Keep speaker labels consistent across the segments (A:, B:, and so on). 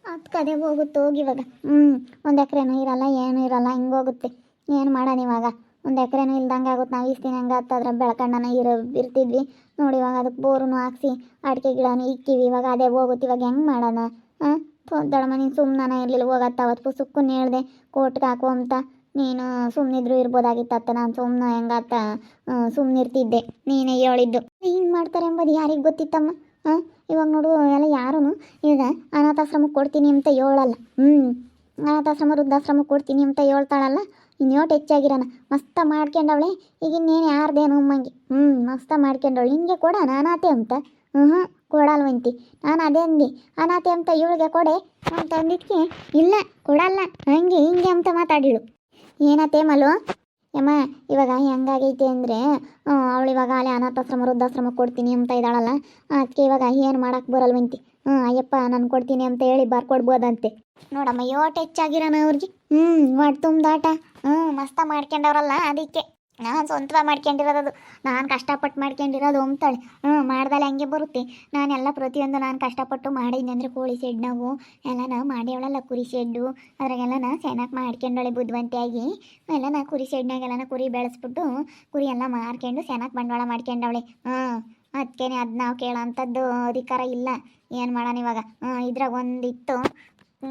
A: ಅದಕ್ಕೆ ಅದೇ ಹೋಗುತ್ತೆ ಹೋಗಿ ಇವಾಗ. ಒಂದು ಎಕರೆನೂ ಇರಲ್ಲ, ಏನೂ ಇರಲ್ಲ, ಹಿಂಗೆ ಹೋಗುತ್ತೆ. ಏನು ಮಾಡೋಣ ಇವಾಗ? ಒಂದು ಎಕರೆನೂ ಇಲ್ದಂಗೆ ಆಗುತ್ತೆ. ನಾವು ಇಷ್ಟು ದಿನ ಹಂಗೆ ಅದ್ರ ಬೆಳ್ಕಂಡನ ಇರ್ತಿದ್ವಿ ನೋಡಿ. ಇವಾಗ ಅದಕ್ಕೆ ಬೋರನ್ನು ಹಾಕ್ಸಿ ಅಡಿಕೆ ಗಿಡನೂ ಇಕ್ಕಿವಿ. ಇವಾಗ ಅದೇ ಹೋಗುತ್ತೆ. ಇವಾಗ ಹೆಂಗೆ ಮಾಡೋಣ? ಹಾಂ, ದೊಡ್ಡಮ್ಮ ನೀನು ಸುಮ್ಮನೆ ಇರಲಿಲ್ಲ, ಹೋಗತ್ತ ಅವತ್ತು ಸುಕ್ಕನ್ನು ಹೇಳ್ದೆ ಕೋರ್ಟ್ಗೆ ಹಾಕು ಅಂತ. ನೀನು ಸುಮ್ಮನಿದ್ರು ಇರ್ಬೋದಾಗಿತ್ತತ್ತ. ನಾನು ಸುಮ್ಮನೆ ಹೆಂಗತ್ತ ಸುಮ್ಮನಿರ್ತಿದ್ದೆ, ನೀನೇ ಹೇಳಿದ್ದು. ಹಿಂಗೆ ಮಾಡ್ತಾರೆ ಎಂಬುದು ಯಾರಿಗೆ ಗೊತ್ತಿತ್ತಮ್ಮ? ಹಾಂ, ಇವಾಗ ನೋಡು ಎಲ್ಲ ಯಾರೂ ಈಗ ಅನಾಥಾಶ್ರಮಕ್ಕೆ ಕೊಡ್ತೀನಿ ಅಂತ ಹೇಳಲ್ಲ. ಅನಾಥಾಶ್ರಮ ವೃದ್ಧಾಶ್ರಮಕ್ಕೆ ಕೊಡ್ತೀನಿ ಅಂತ ಹೇಳ್ತಾಳಲ್ಲ. ಇನ್ನೋಟು ಹೆಚ್ಚಾಗಿರೋಣ ಮಸ್ತ ಮಾಡ್ಕೊಂಡವಳೆ. ಈಗ ಇನ್ನೇನು ಯಾರ್ದೇನು ಅಮ್ಮಂಗೆ ಮಸ್ತ ಮಾಡ್ಕೊಂಡವಳು. ಹಿಂಗೆ ಕೊಡೋಣ ಅನಾಥೆ ಅಂತ? ಕೊಡಲ್ವಂತಿ. ನಾನು ಅದೇ ಅಂದು ಅನಾಥೆ ಅಂತ ಇವಳಿಗೆ ಕೊಡೆ ಅಂತ ಅಂದಿದ್ದಕ್ಕೆ ಇಲ್ಲ ಕೊಡಲ್ಲ ಹಂಗೆ ಹಿಂಗೆ ಅಂತ ಮಾತಾಡಿಳು. ಏನತ್ತೆ ಮಲ್ವ ಯಮ್ಮ, ಇವಾಗ ಹೆಂಗಾಗೈತೆ ಅಂದರೆ ಅವಳು ಇವಾಗ ಅಲ್ಲೇ ಅನಾಥಾಶ್ರಮ ವೃದ್ಧಾಶ್ರಮಕ್ಕೆ ಕೊಡ್ತೀನಿ ಅಂತ ಇದ್ದಾಳಲ್ಲ. ಅದಕ್ಕೆ ಇವಾಗ ಏನು ಮಾಡೋಕ್ಕೆ ಬರಲ್ವಂತಿ. ಅಯ್ಯಪ್ಪ ನಾನು ಕೊಡ್ತೀನಿ ಅಂತ ಹೇಳಿ ಬರ್ಕೊಡ್ಬೋದಂತೆ. ನೋಡಮ್ಮ ಯೋಟು ಹೆಚ್ಚಾಗಿರೋಣ ಅವ್ರಿಗೆ. ಒಟ್ಟು ತುಂಬ್ದಾಟ ಮಸ್ತ ಮಾಡ್ಕೊಂಡವ್ರಲ್ಲ. ಅದಕ್ಕೆ ನಾನು ಸ್ವಂತವಾಗಿ ಮಾಡ್ಕೊಂಡಿರೋದು, ನಾನು ಕಷ್ಟಪಟ್ಟು ಮಾಡ್ಕೊಂಡಿರೋದು ಅಂತಾಳೆ. ಮಾಡ್ದಲ್ಲ ಹಂಗೆ ಬರುತ್ತೆ. ನಾನೆಲ್ಲ ಪ್ರತಿಯೊಂದು ನಾನು ಕಷ್ಟಪಟ್ಟು ಮಾಡಿದ್ದೆ ಅಂದರೆ ಕೋಳಿ ಶೆಡ್ನಾಗು ಎಲ್ಲ ಮಾಡ್ಯವಳಲ್ಲ, ಕುರಿ ಶೆಡ್ಡು ಅದ್ರಾಗೆಲ್ಲ ಚೆನ್ನಾಗಿ ಮಾಡ್ಕೊಂಡಳೆ ಬುದ್ಧಿವಂತಿಯಾಗಿ. ಎಲ್ಲ ಕುರಿ ಶೆಡ್ನಾಗೆಲ್ಲ ಕುರಿ ಬೆಳೆಸ್ಬಿಟ್ಟು ಕುರಿ ಎಲ್ಲ ಮಾರ್ಕೊಂಡು ಚೆನ್ನಾಗಿ ಬಂಡವಾಳ ಮಾಡ್ಕೊಂಡವಳೆ. ಅದಕ್ಕೇನೆ ಅದು ನಾವು ಕೇಳೋಂಥದ್ದು ಅಧಿಕಾರ ಇಲ್ಲ. ಏನು ಮಾಡೋಣ ಇವಾಗ? ಇದ್ರಾಗ ಒಂದಿತ್ತು,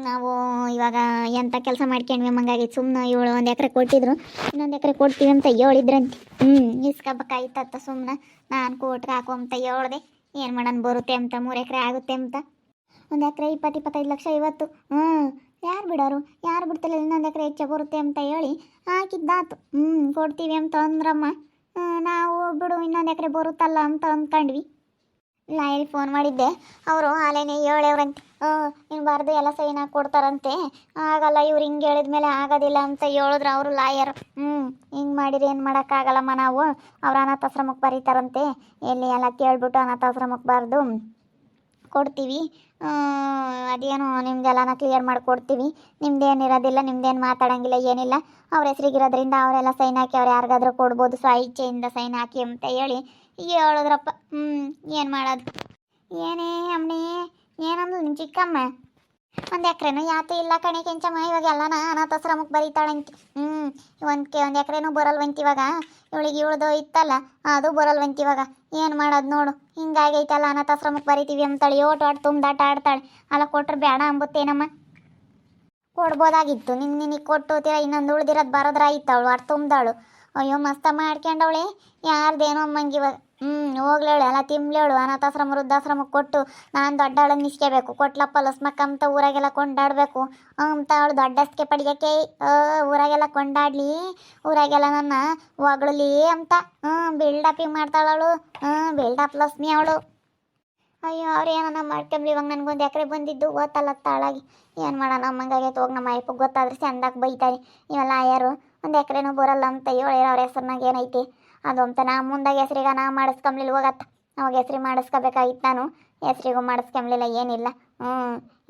A: ನಾವು ಇವಾಗ ಎಂಥ ಕೆಲಸ ಮಾಡ್ಕೊಂಡ್ವಿ ಮಂಗಾಗಿತ್ತು. ಸುಮ್ಮನೆ ಇವಳು 1 ಎಕರೆ ಕೊಟ್ಟಿದ್ರು, ಇನ್ನೊಂದು ಎಕರೆ ಕೊಡ್ತೀವಿ ಅಂತ ಹೇಳಿದ್ರಂತೆ. ಇಸ್ಕೊಬೇಕಾಯ್ತತ್ತ. ಸುಮ್ಮನೆ ನಾನು ಕೋರ್ಟ್ಗೆ ಹಾಕು ಅಂತ ಹೇಳ್ದೆ. ಏನು ಮಾಡೋಣ ಬರುತ್ತೆ ಅಂತ, 3 ಎಕರೆ ಆಗುತ್ತೆ ಅಂತ. 1 ಎಕರೆ 20-25 ಲಕ್ಷ ಇವತ್ತು. ಯಾರು ಬಿಡೋರು? ಯಾರು ಬಿಡ್ತಿಲ್ಲ? ಇನ್ನೊಂದು ಎಕರೆ ಹೆಚ್ಚು ಬರುತ್ತೆ ಅಂತ ಹೇಳಿ ಹಾಕಿದ್ದಾತು. ಕೊಡ್ತೀವಿ ಅಂತ ಅಂದ್ರಮ್ಮ. ನಾವು ಬಿಡು ಇನ್ನೊಂದು ಎಕರೆ ಬರುತ್ತಲ್ಲ ಅಂತ ಅಂದ್ಕೊಂಡ್ವಿ. ಲಾಯರಿಗೆ ಫೋನ್ ಮಾಡಿದ್ದೆ, ಅವರು ಆಲೇನೆ ಹೇಳವ್ರಂತೆ. ಇನ್ಬಾರ್ದು ಎಲ್ಲ ಸೈನ್ ಹಾಕಿ ಕೊಡ್ತಾರಂತೆ. ಆಗಲ್ಲ, ಇವ್ರು ಹಿಂಗೆ ಹೇಳಿದ್ಮೇಲೆ ಆಗೋದಿಲ್ಲ ಅಂತ ಹೇಳಿದ್ರು ಅವರು ಲಾಯರು. ಹಿಂಗೆ ಮಾಡಿರಿ ಏನು ಮಾಡೋಕ್ಕಾಗಲ್ಲಮ್ಮ, ನಾವು ಅವ್ರು ಅನಾಥಾಶ್ರಮಕ್ಕೆ ಬರೀತಾರಂತೆ. ಎಲ್ಲಿ ಎಲ್ಲ ಕೇಳ್ಬಿಟ್ಟು ಅನಾಥಾಶ್ರಮಕ್ಕೆ ಬರೆದು ಕೊಡ್ತೀವಿ. ಅದೇನು ನಿಮ್ದೆಲ್ಲನ ಕ್ಲಿಯರ್ ಮಾಡಿಕೊಡ್ತೀವಿ. ನಿಮ್ದೇನಿರೋದಿಲ್ಲ, ನಿಮ್ದೇನು ಮಾತಾಡೋಂಗಿಲ್ಲ, ಏನಿಲ್ಲ. ಅವ್ರ ಹೆಸ್ರಿಗಿರೋದ್ರಿಂದ ಅವರೆಲ್ಲ ಸೈನ್ ಹಾಕಿ ಅವ್ರು ಯಾರಿಗಾದ್ರೂ ಕೊಡ್ಬೋದು, ಇಚ್ಛೆಯಿಂದ ಸೈನ್ ಹಾಕಿ ಅಂತ ಹೇಳಿ ಹೇಳಿದ್ರಪ್ಪ. ಏನು ಮಾಡೋದು? ಏನೇ ಅಮ್ಮನೇ ಏನಂದು ನಿಮ್ಮ ಚಿಕ್ಕಮ್ಮ? 1 ಎಕರೆನೂ ಯಾತು ಇಲ್ಲ ಕಣೆ ಕೆಂಚಮ್ಮ. ಇವಾಗ ಎಲ್ಲನ ಅನಾಥಾಶ್ರಮಕ್ಕೆ ಬರೀತಾಳಂತೆ. ಒಂದು ಎಕರೆನೂ ಬರಲ್ವಂತ ಇವಾಗ. ಇವಳಿಗೆ ಇತ್ತಲ್ಲ ಅದು ಬರಲ್ವಂತ ಇವಾಗ. ಏನು ಮಾಡೋದು ನೋಡು, ಹಿಂಗಾಗೈತಲ್ಲ. ಅನಾಥಾಶ್ರಮಕ್ಕೆ ಬರೀತೀವಿ ಅಂತಾಳೆ, ಓಟು ತುಂಬ್ದಾಟ ಆಡ್ತಾಳೆ. ಅಲ್ಲ ಕೊಟ್ರೆ ಬೇಡ ಅಂಬುತ್ತೇನಮ್ಮ? ಕೊಡ್ಬೋದಾಗಿತ್ತು. ನಿನಗೆ ಕೊಟ್ಟು ಇನ್ನೊಂದು ಉಳ್ದಿರೋದು ಬರೋದ್ರಾಗಿತ್ತು. ಅವಳು ಅಷ್ಟು ತುಂಬ್ದಾಳು. ಅಯ್ಯೋ ಮಸ್ತ ಮಾಡ್ಕೊಂಡವಳೆ. ಯಾರ್ದೇನೋ ಅಮ್ಮಂಗೆ ಇವಾಗ. ಹೋಗ್ಲೇಳು ಎಲ್ಲ ತಿಮ್ಲೇಳು. ಅನಾಥಾಶ್ರಮ ವೃದ್ಧಾಶ್ರಮಕ್ಕೆ ಕೊಟ್ಟು ನಾನು ದೊಡ್ಡವಳನ್ನು ನಿಸ್ಕೋಬೇಕು, ಕೊಟ್ಲಪ್ಪ ಲಸ್ಮಕ್ಕಂತ ಊರಾಗೆಲ್ಲ ಕೊಂಡಾಡಬೇಕು ಅಂತ ಅವಳು ದೊಡ್ಡಸ್ಕೆ ಪಡಿಯೋಕ್ಕೆ ಊರಾಗೆಲ್ಲ ಕೊಂಡಾಡಲಿ, ಊರಾಗೆಲ್ಲ ನನ್ನ ಹೊಗಳಲಿ ಅಂತ ಬಿಲ್ಡಪಿಂಗ್ ಮಾಡ್ತಾಳವಳು. ಬಿಲ್ಡಪ್ ಲಸ್ಮಿ ಅವಳು. ಅಯ್ಯೋ ಅವ್ರು ಏನನ್ನ ಮಾಡ್ಕೊಂಬ್ಲಿ. ಇವಾಗ ನನಗೊಂದು ಎಕರೆ ಬಂದಿದ್ದು ಗೊತ್ತಲ್ಲ ತಾಳಾಗಿ. ಏನು ಮಾಡೋಣ ಅಮ್ಮಂಗಾಗೈತೆ. ಹೋಗಿ ನಮ್ಮ ಅಯ್ಯಪ್ಪ ಗೊತ್ತಾದ್ರೆ ಚಂದಾಗಿ ಬೈತಾರೆ. ಇವೆಲ್ಲ ಆಯಾರು 1 ಎಕರೆನೂ ಬರಲ್ಲ ಅಂತ ಹೇಳಿರ ಅವ್ರ ಹೆಸ್ರನಾಗ ಏನೈತಿ ಅದು ಅಂತ. ನಾ ಮುಂದಾಗೆ ಹೆಸ್ರಿಗೆ ನಾ ಮಾಡಿಸ್ಕೊಂಬ್ಲಿಲ್ಲ ಹೋಗತ್ತ. ಅವಾಗ ಹೆಸ್ರಿಗೆ ಮಾಡಿಸ್ಕೋಬೇಕಾಗಿತ್ತು. ನಾನು ಹೆಸ್ರಿಗೂ ಮಾಡಿಸ್ಕೊಂಬ್ಲಿಲ್ಲ, ಏನಿಲ್ಲ.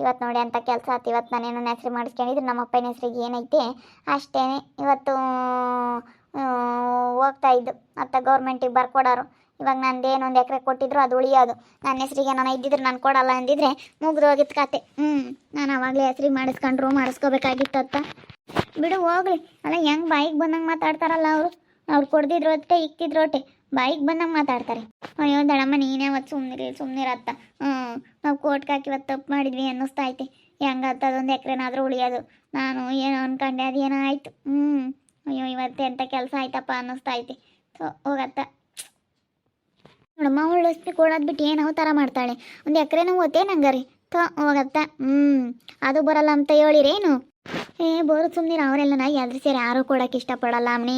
A: ಇವತ್ತು ನೋಡಿ ಅಂತ ಕೆಲಸ ಆಯ್ತು. ಇವತ್ತು ನಾನೇನು ಹೆಸ್ರು ಮಾಡಿಸ್ಕೊಂಡಿದ್ರು ನಮ್ಮ ಅಪ್ಪನ ಹೆಸ್ರಿಗೆ ಏನೈತೆ ಅಷ್ಟೇ. ಇವತ್ತು ಹೋಗ್ತಾಯಿದ್ದು ಮತ್ತು ಗೌರ್ಮೆಂಟಿಗೆ ಬರ್ಕೊಡೋರು. ಇವಾಗ ನಂದೇನು 1 ಎಕರೆ ಕೊಟ್ಟಿದ್ರು ಅದು ಉಳಿಯೋದು. ನನ್ನ ಹೆಸ್ರಿಗೆ ನಾನು ಇದ್ದಿದ್ರೆ ನಾನು ಕೊಡಲ್ಲ ಅಂದಿದ್ರೆ ಮುಗಿದು ಹೋಗಿತ್ತು ಕತೆ. ನಾನು ಆವಾಗಲೇ ಹೆಸ್ರಿಗೆ ಮಾಡಿಸ್ಕೋಬೇಕಾಗಿತ್ತತ್ತ. ಬಿಡು ಹೋಗ್ಲಿ. ಅಲ್ಲ ಹೆಂಗೆ ಬಾಯಿಗೆ ಬಂದಂಗೆ ಮಾತಾಡ್ತಾರಲ್ಲ ಅವ್ರು ಕೊಡ್ದಿದ್ರು ಅಷ್ಟೇ, ಇಕ್ತಿದ್ರು ಅಷ್ಟೇ, ಬಾಯಿಗೆ ಬಂದಂಗೆ ಮಾತಾಡ್ತಾರೆ. ಅಯ್ಯೋ ದಳಮ್ಮ ನೀನೇ ಅವತ್ತು ಸುಮ್ಮನಿರತ್ತ. ನಾವು ಕೋರ್ಟ್ಗೆ ಹಾಕಿ ಇವತ್ತು ತಪ್ಪು ಮಾಡಿದ್ವಿ ಅನ್ನಿಸ್ತಾ ಐತೆ. ಹೆಂಗತ್ತ ಅದು 1 ಎಕರೆನಾದರೂ ಉಳಿಯೋದು. ನಾನು ಏನೋ ಅಂದ್ಕೊಂಡೆ, ಅದೇನೋ ಆಯಿತು. ಅಯ್ಯೋ ಇವತ್ತು ಎಂಥ ಕೆಲಸ ಆಯ್ತಪ್ಪ ಅನ್ನಿಸ್ತಾ ಐತೆ. ಹೋಗತ್ತ ನೋಡಮ್ಮ. ಅವಳು ಅಷ್ಟು ಕೊಡೋದು ಬಿಟ್ಟು ಏನೋ ಥರ ಮಾಡ್ತಾಳೆ. 1 ಎಕರೆನೂ ಓದ್ತೆ ನಂಗರಿ ಹೋಗತ್ತ. ಅದು ಬರಲ್ಲ ಅಂತ ಹೇಳಿರೇನು? ಬೋರು ಸುಮ್ಮನಿರು. ಅವರೆಲ್ಲ ಎದ್ರು ಸೇರಿ ಯಾರೂ ಕೊಡೋಕ್ಕೆ ಇಷ್ಟಪಡಲ್ಲ ಅಮ್ಮನಿ.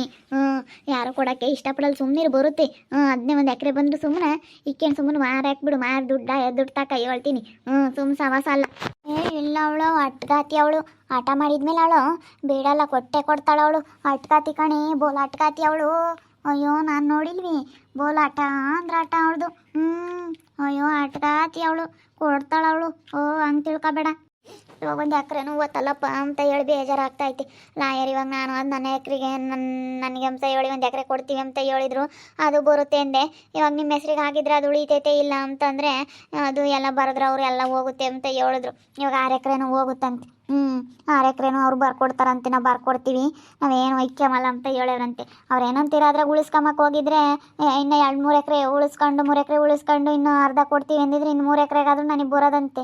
A: ಯಾರು ಕೊಡೋಕ್ಕೆ ಇಷ್ಟಪಡಲ್ಲ. ಸುಮ್ಮನಿರು ಬರುತ್ತೆ. ಅದನ್ನೇ 1 ಎಕರೆ ಬಂದರೂ ಸುಮ್ಮನೆ ಇಕ್ಕೇನು ಸುಮ್ಮನೆ ಮಾರು ಹಾಕ್ಬಿಡು. ಮಾರು ದುಡ್ಡು ತಕ ಹೇಳ್ತೀನಿ. ಸುಮ್ಮನೆ ಸವಾಸ ಅಲ್ಲ. ಇಲ್ಲ ಅವಳು ಅಟ್ಕಾತಿ. ಅವಳು ಆಟ ಮಾಡಿದ್ಮೇಲೆ ಅವಳು ಬೇಡಲ್ಲ ಕೊಡ್ತಾಳೆ. ಅವಳು ಅಟ್ಕಾತಿ ಕಣೆ, ಬೋಲ್ ಅಟ್ಕಾತಿ ಅವಳು. ಅಯ್ಯೋ ನಾನು ನೋಡಿಲ್ವಿ. ಬೋಲ್ ಆಟ ಅಂದ್ರೆ ಆಟ ಅವಳದು. ಅಯ್ಯೋ ಅಟ್ಕಾತಿ ಅವಳು, ಕೊಡ್ತಾಳವಳು. ಹಂಗೆ ತಿಳ್ಕೊಬೇಡ. ಇವಾಗ ಒಂದು ಎಕರೆನೂ ಓದ್ತಲ್ಲಪ್ಪ ಅಂತ ಹೇಳಿ ಬೇಜಾರಾಗ್ತೈತಿ. ಲಾಯರ್ ಇವಾಗ ನಾನು ಅದು ನನ್ನ ಎಕರೆಗೆ ನನಗೆ ಅಂತ ಹೇಳಿ ಒಂದು ಎಕರೆ ಕೊಡ್ತೀವಿ ಅಂತ ಹೇಳಿದ್ರು, ಅದು ಬರುತ್ತೆ ಅಂದೆ. ಇವಾಗ ನಿಮ್ಮ ಹೆಸ್ರಿಗೆ ಹಾಕಿದ್ರೆ ಅದು ಉಳಿತೈತೆ, ಇಲ್ಲ ಅಂತಂದರೆ ಅದು ಎಲ್ಲ ಬರೆದ್ರೆ ಅವ್ರು ಎಲ್ಲ ಹೋಗುತ್ತೆ ಅಂತ ಹೇಳಿದ್ರು. ಇವಾಗ 6 ಎಕರೆನೂ ಹೋಗುತ್ತಂತೆ. 6 ಎಕರೆನೂ ಅವ್ರು ಬರ್ಕೊಡ್ತಾರಂತೆ, ನಾವು ಬರ್ಕೊಡ್ತೀವಿ, ನಾವೇನು ಒಯ್ಕ್ಯಮಲ್ಲ ಅಂತ ಹೇಳಿದ್ರಂತೆ. ಅವ್ರು ಏನಂತೀರಾದ್ರೆ ಉಳಿಸ್ಕೊಂಬಕ್ಕೆ ಹೋಗಿದ್ರೆ ಇನ್ನು 2-3 ಎಕರೆ ಉಳಿಸ್ಕೊಂಡು 3 ಎಕರೆ ಉಳಿಸ್ಕೊಂಡು ಇನ್ನು ಅರ್ಧ ಕೊಡ್ತೀವಿ ಅಂದಿದ್ರೆ ಇನ್ನು 3 ಎಕರೆಗಾದ್ರೂ ನನಗೆ ಬರೋದಂತೆ.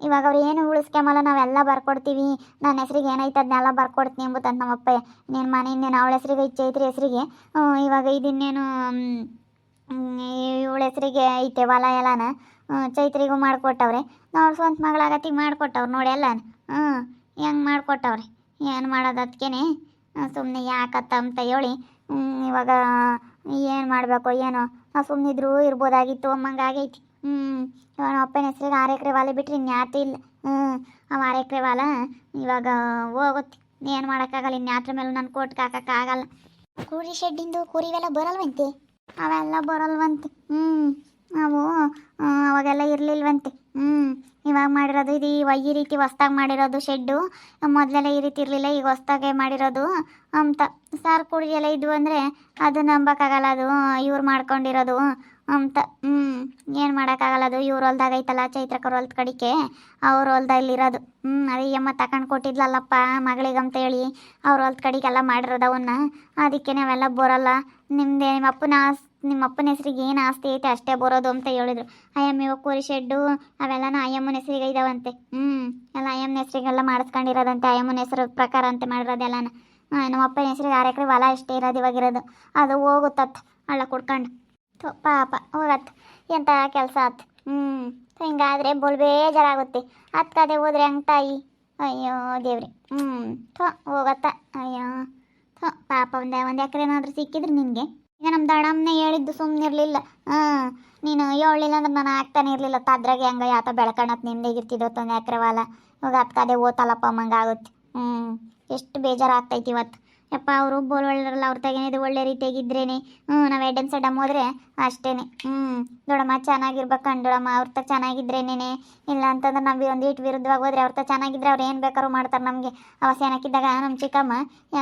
A: ಇವಾಗ ಅವ್ರು ಏನು ಉಳಿಸ್ಕೊಂಬಲ್ಲ, ನಾವೆಲ್ಲ ಬರ್ಕೊಡ್ತೀವಿ, ನನ್ನ ಹೆಸ್ರಿಗೆ ಏನೈತೆ ಅದನ್ನೆಲ್ಲ ಬರ್ಕೊಡ್ತೀನಿ ಎಂಬುತ್ತಂತ ನಮ್ಮಪ್ಪ. ನೀನು ಮನೆ ಇನ್ನೇನು ಅವಳ ಹೆಸ್ರಿಗೆ ಚೈತ್ರಿ ಹೆಸ್ರಿಗೆ, ಇವಾಗ ಇದನ್ನೇನು ಇವಳ ಹೆಸ್ರಿಗೆ ಐತೆ ಹೊಲ ಎಲ್ಲನ ಚೈತ್ರಿಗೂ ಮಾಡಿಕೊಟ್ಟವ್ರೆ. ನಾವು ಸ್ವಂತ ಮಗಳಾಗತ್ತಿಗೆ ಮಾಡಿಕೊಟ್ಟವ್ರು ನೋಡಿ ಎಲ್ಲ. ಹೆಂಗೆ ಮಾಡಿಕೊಟ್ಟವ್ರೆ, ಏನು ಮಾಡೋದು ಅದಕ್ಕೇನೆ ಸುಮ್ಮನೆ ಯಾಕತ್ತ ಅಂತ ಹೇಳಿ ಇವಾಗ ಏನು ಮಾಡಬೇಕು ಏನೋ, ನಾವು ಸುಮ್ಮನಿದ್ರು ಇರ್ಬೋದಾಗಿತ್ತು ಅಮ್ಮಂಗೆ ಆಗೈತಿ. ಇವಾಗ ನಮ್ಮ ಅಪ್ಪನ ಹೆಸ್ರಿಗೆ 6 ಎಕರೆ ಹೊಲ ಬಿಟ್ಟರೆ ಇನ್ಯಾತೂ ಇಲ್ಲ. ಆ 6 ಎಕರೆ ಹೊಲ ಇವಾಗ ಹೋಗುತ್ತೆ, ಏನು ಮಾಡೋಕ್ಕಾಗಲ್ಲ. ಇನ್ಯಾತ್ರ ಮೇಲೆ ನಾನು ಕೋರ್ಟ್ಗೆ ಹಾಕೋಕ್ಕಾಗಲ್ಲ. ಕುರಿ ಶೆಡ್ಡಿಂದು ಕುರಿವೆಲ್ಲ ಬರಲ್ವಂತೆ, ಅವೆಲ್ಲ ಬರಲ್ವಂತೆ. ಅವು ಅವಾಗೆಲ್ಲ ಇರಲಿಲ್ವಂತೆ. ಇವಾಗ ಮಾಡಿರೋದು ಇದು ಈ ರೀತಿ ಹೊಸ್ದಾಗಿ ಮಾಡಿರೋದು ಶೆಡ್ಡು, ಮೊದಲೆಲ್ಲ ಈ ರೀತಿ ಇರಲಿಲ್ಲ, ಈಗ ಹೊಸ್ದಾಗೆ ಮಾಡಿರೋದು ಅಂತ. ಸಾರು ಕುಡಿ ಎಲ್ಲ ಇದ್ವು ಅಂದರೆ ಅದು ನಂಬೋಕ್ಕಾಗಲ್ಲ, ಅದು ಇವ್ರು ಮಾಡ್ಕೊಂಡಿರೋದು ಅಂತ. ಏನು ಮಾಡೋಕ್ಕಾಗಲ್ಲ, ಅದು ಇವ್ರ ಹೊಲ್ದಾಗ ಐತಲ್ಲ ಚೈತ್ರಕರ ಹೊಲ್ದ ಕಡಿಕೆ, ಅವ್ರ ಹೊಲ್ದಲ್ಲಿರೋದು. ಅದೇ ಅಮ್ಮ ತಗೊಂಡು ಕೊಟ್ಟಿದ್ಲಲ್ಲಪ್ಪ ಮಗಳಿಗಂತ ಹೇಳಿ ಅವ್ರ ಹೊಲ್ದ ಕಡಿಗೆಲ್ಲ ಮಾಡಿರೋದು ಅವನ್ನ. ಅದಕ್ಕೆ ನಾವೆಲ್ಲ ಬರೋಲ್ಲ, ನಿಮ್ಮದೇ ನಿಮ್ಮ ಅಪ್ಪನ ಹೆಸ್ರಿಗೆ ಏನು ಆಸ್ತಿ ಐತೆ ಅಷ್ಟೇ ಬರೋದು ಅಂತ ಹೇಳಿದ್ರು. ಅಯ್ಯಮ್ಮ ಇವಾಗ ಕುರಿ ಶೆಡ್ಡು ಅವೆಲ್ಲನೂ ಅಯ್ಯಮ್ಮನ ಹೆಸ್ರಿಗೆ ಇದಾವಂತೆ. ಎಲ್ಲ ಅಯ್ಯಮ್ಮನ ಹೆಸ್ರಿಗೆಲ್ಲ ಮಾಡಿಸ್ಕೊಂಡಿರೋದಂತೆ, ಅಯ್ಯಮ್ಮನ ಹೆಸ್ರು ಪ್ರಕಾರ ಅಂತ ಮಾಡಿರೋದೆಲ್ಲನ. ನಮ್ಮ ಅಪ್ಪನ ಹೆಸ್ರಿಗೆ 6 ಎಕರೆ ಹೊಲ ಅಷ್ಟೇ ಇರೋದು ಇವಾಗಿರೋದು, ಅದು ಹೋಗುತ್ತತ್ ಹಳ್ಳ ಕುಡ್ಕೊಂಡು. ಪಾಪ ಹೋಗತ್ತೆ, ಎಂಥ ಕೆಲಸ ಆತು. ಹಿಂಗಾದರೆ ಬೋಲ್ ಬೇಜಾರಾಗುತ್ತೆ. ಕದೆ ಹೋದ್ರೆ ಹಂಗೆ ತಾಯಿ, ಅಯ್ಯೋ ದೇವ್ರಿ. ಹೋಗತ್ತ, ಅಯ್ಯೋ ಪಾಪ. ಒಂದು ಎಕರೆನಾದ್ರೂ ಸಿಕ್ಕಿದ್ರೆ ನಿನಗೆ. ಈಗ ನಮ್ಮ ದಡಮ್ಮನೇ ಹೇಳಿದ್ದು ಸುಮ್ಮನಿರಲಿಲ್ಲ. ನೀನು ಹೇಳಿಲ್ಲ ಅಂದ್ರೆ ನಾನು ಆಗ್ತಾನೆ ಇರಲಿಲ್ಲ, ಅದ್ರಾಗೆ ಹಂಗೆ ಯಾತ ಬೆಳ್ಕೊಳತ್ ನಿಂದೆ ಇರ್ತಿದ್ದೊತ್ತು 1 ಎಕರೆ ಹೊಲ. ಇವಾಗ ಕದೆ ಓತಲ್ಲಪ್ಪ ಅಮ್ಮಂಗೆ ಆಗುತ್ತೆ. ಎಷ್ಟು ಬೇಜಾರಾಗ್ತೈತಿ ಇವತ್ತು. ಯಪ್ಪ ಅವರು ಬೋಲ್ ಒಳ್ಳೆರಲ್ಲ, ಅವ್ರ ತೆಗೇನಿದು ಒಳ್ಳೆ ರೀತಿಯಾಗಿದ್ರೇನೆ ನಾವು ಎಡ್ಡನ್ ಸಡ್ಡಮ್ ಹೋದ್ರೆ ಅಷ್ಟೇ. ದೊಡ್ಡಮ್ಮ ಚೆನ್ನಾಗಿರ್ಬೇಕು ಕಂಡೋಡಮ್ಮ, ಅವ್ರ ತ ಚೆನ್ನಾಗಿದ್ರೇನೆ. ಇಲ್ಲ ಅಂತಂದ್ರೆ ನಾವು ಒಂದು ಇಟ್ಟು ವಿರುದ್ಧವಾಗಿ ಹೋದ್ರೆ ಅವ್ರ ತ ಚೆನ್ನಾಗಿದ್ರೆ ಅವ್ರು ಏನು ಬೇಕಾದ್ರೂ ಮಾಡ್ತಾರೆ ನಮಗೆ. ಅವಶ್ಯನಕ್ಕಿದ್ದಾಗ ನಮ್ಮ ಚಿಕ್ಕಮ್ಮ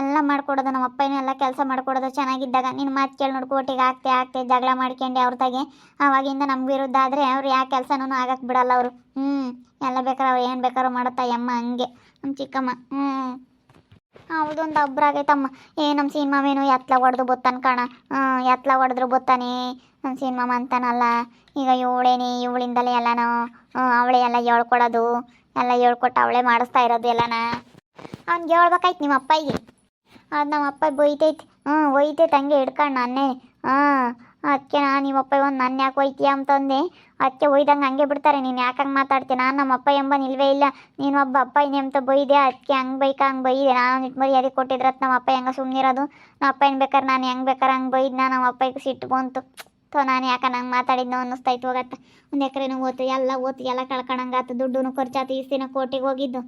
A: ಎಲ್ಲ ಮಾಡ್ಕೊಡೋದು, ನಮ್ಮ ಅಪ್ಪನೂ ಎಲ್ಲ ಕೆಲಸ ಮಾಡ್ಕೊಡೋದು ಚೆನ್ನಾಗಿದ್ದಾಗ. ನಿನ್ನ ಮಾತು ಕೇಳಿ ನೋಡಿ ಕೋಟಿಗೆ ಆಗ್ತೆ ಜಗಳ ಮಾಡ್ಕೊಂಡು ಅವ್ರ ತಾಗೆ ಅವಾಗಿಂದ ನಮ್ಮ ವಿರುದ್ಧ ಆದರೆ ಅವ್ರು ಯಾವ ಕೆಲಸನೂ ಆಗಕ್ಕೆ ಬಿಡಲ್ಲ ಅವರು. ಎಲ್ಲ ಬೇಕಾದ್ರೆ ಅವ್ರು ಏನು ಬೇಕಾದ್ರೂ ಮಾಡುತ್ತಾ ಅಮ್ಮ, ಹಂಗೆ ನಮ್ಮ ಚಿಕ್ಕಮ್ಮ. ಹೌದೊಂದು ಒಬ್ರಾಗೈತಮ್ಮ. ನಮ್ಮ ಸೀನ್ಮಾವೇನು ಎತ್ಲ ಹೊಡೆದು ಬೊತ್ತಾನ ಕಾಣ, ಎತ್ಲ ಹೊಡೆದ್ರು ಬೊತ್ತಾನೆ ನಮ್ಮ ಸೀನ್ಮಾಮ ಅಂತಾನಲ್ಲ. ಈಗ ಇವಳಿಂದಲೇ ಎಲ್ಲನೂ ಅವಳೇ ಎಲ್ಲ ಹೇಳ್ಕೊಡೋದು, ಎಲ್ಲ ಹೇಳ್ಕೊಟ್ಟು ಅವಳೇ ಮಾಡಿಸ್ತಾ ಇರೋದು ಎಲ್ಲನ. ಅವ್ನಿಗೆ ಹೇಳ್ಬೇಕಾಯ್ತು ನಿಮ್ಮ ಅಪ್ಪಗೆ, ಅದು ನಮ್ಮ ಅಪ್ಪ ಬೈತೈತಿ. ಒಯ್ತೈತೆ ಹಂಗೆ ಹಿಡ್ಕೊಂಡು ನನ್ನೇ. ಅದಕ್ಕೆ ನಾನು ನಿಮ್ಮ ಅಪ್ಪ ಒಂದು ನನ್ನ ಯಾಕೆ ಒಯ್ತೀಯ ಅಂತಂದೆ. ಅದಕ್ಕೆ ಒಯ್ದಂಗೆ ಹಂಗೆ ಬಿಡ್ತಾರೆ. ನೀನು ಯಾಕೆ ಹಂಗೆ ಮಾತಾಡ್ತೀನಿ, ನಾನು ನಮ್ಮ ಅಪ್ಪ ಎಂಬ ನಿಲ್ವೇ ಇಲ್ಲ. ನೀನು ಒಬ್ಬ ಅಪ್ಪ ಇನ್ನೇ ಅಂತ ಬೈದೆ, ಅದಕ್ಕೆ ಹಂಗೆ ಹಂಗೆ ಬೈದೆ. ನಾನು ನಿಟ್ಟು ಮರ್ಯಾದೆ ಕೊಟ್ಟಿದ್ರತ್ ನಮ್ಮ ಅಪ್ಪ ಹೆಂಗೆ ಸುಮ್ಮನಿರೋದು. ನಮ್ಮ ಅಪ್ಪ ಏನು ಬೇಕಾರೆ ನಾನು ಹೆಂಗೆ ಬೇಕಾರೆ ಹಂಗೆ ಬೈದ್ನ. ನಮ್ಮ ಅಪ್ಪಗೆ ಸಿಟ್ಟು ಬಂತು. ನಾನು ಯಾಕೆ ನಂಗೆ ಮಾತಾಡಿದ್ನೋ ಅನ್ನಿಸ್ತಾಯ್ತು. ಹೋಗತ್ತೆ 1 ಎಕರೆನೂ ಓತು ಎಲ್ಲ ಕಳ್ಕೊಳಂಗಾತು. ದುಡ್ಡು ಖರ್ಚಾತು. ಈ ದಿನ ಕೋಟಿಗೆ ಹೋಗಿದ್ದು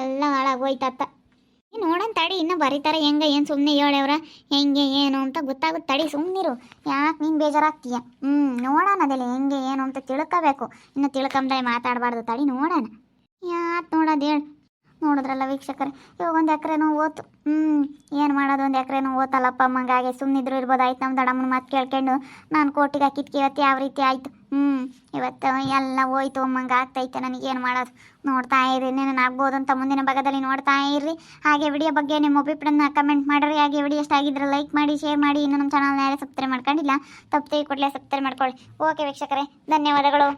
A: ಎಲ್ಲ ಹಾಳಾಗೋಯ್ತತ್ತ. ನೋಡೋಣ ತಡಿ, ಇನ್ನೂ ಬರೀತಾರೆ ಹೆಂಗೆ ಏನು ಸುಮ್ಮನೆ ಹೇಳವ್ರ ಹೆಂಗೆ ಏನು ಅಂತ ಗೊತ್ತಾಗುತ್ತೆ. ತಡಿ ಸುಮ್ಮನಿರು, ಯಾಕೆ ನೀನು ಬೇಜಾರಾಗ್ತೀಯ. ನೋಡೋಣ ಅದೆಲ್ಲ ಹೆಂಗೆ ಏನು ಅಂತ ತಿಳ್ಕೋಬೇಕು. ಇನ್ನು ತಿಳ್ಕೊಂಬೆ ಮಾತಾಡಬಾರ್ದು. ತಡಿ ನೋಡೋಣ ಯಾಕೆ ನೋಡೋದು ಹೇಳು. ನೋಡಿದ್ರಲ್ಲ ವೀಕ್ಷಕರೇ, ಇವಾಗ 1 ಎಕರೆನೂ ಓತು. ಏನು ಮಾಡೋದು, 1 ಎಕರೆನೂ ಓತಲ್ಲಪ್ಪ ಅಮ್ಮಂಗಾಗೆ ಸುಮ್ಮನಿದ್ರು ಇರ್ಬೋದಾಯ್ತು. ನಮ್ಮ ದಡಮ್ಮನ ಮಾತು ಕೇಳ್ಕೊಂಡು ನಾನು ಕೋಟಿಗೆ ಹಾಕಿದ್ಕೆ ಇವತ್ತು ಯಾವ ರೀತಿ ಆಯಿತು. ಇವತ್ತು ಎಲ್ಲ ಹೋಯ್ತು ಅಮ್ಮಂಗೆ ಆಗ್ತೈತೆ. ನನಗೇನು ಮಾಡೋದು. ನೋಡ್ತಾ ಇರಿ, ನಾನು ಆಗ್ಬೋದು ಅಂತ ಮುಂದಿನ ಭಾಗದಲ್ಲಿ ನೋಡ್ತಾ ಇರ್ರಿ. ಹಾಗೆ ವಿಡಿಯೋ ಬಗ್ಗೆ ನಿಮ್ಮ ಒಪಿನಿಯನ್ನ ಕಮೆಂಟ್ ಮಾಡಿರಿ. ಹಾಗೆ ವಿಡಿಯೋ ಇಷ್ಟ ಆಗಿದ್ರೆ ಲೈಕ್ ಮಾಡಿ, ಶೇರ್ ಮಾಡಿ. ಇನ್ನು ನಮ್ಮ ಚಾನಲ್ನ ಯಾರೇ ಸಬ್ಸ್ಕ್ರೈಬ್ ಮಾಡ್ಕೊಂಡಿಲ್ಲ ತಪ್ಪದೆ ಕೂಡಲೇ ಸಬ್ಸ್ಕ್ರೈಬ್ ಮಾಡ್ಕೊಳ್ಳಿ. ಓಕೆ ವೀಕ್ಷಕರೇ, ಧನ್ಯವಾದಗಳು.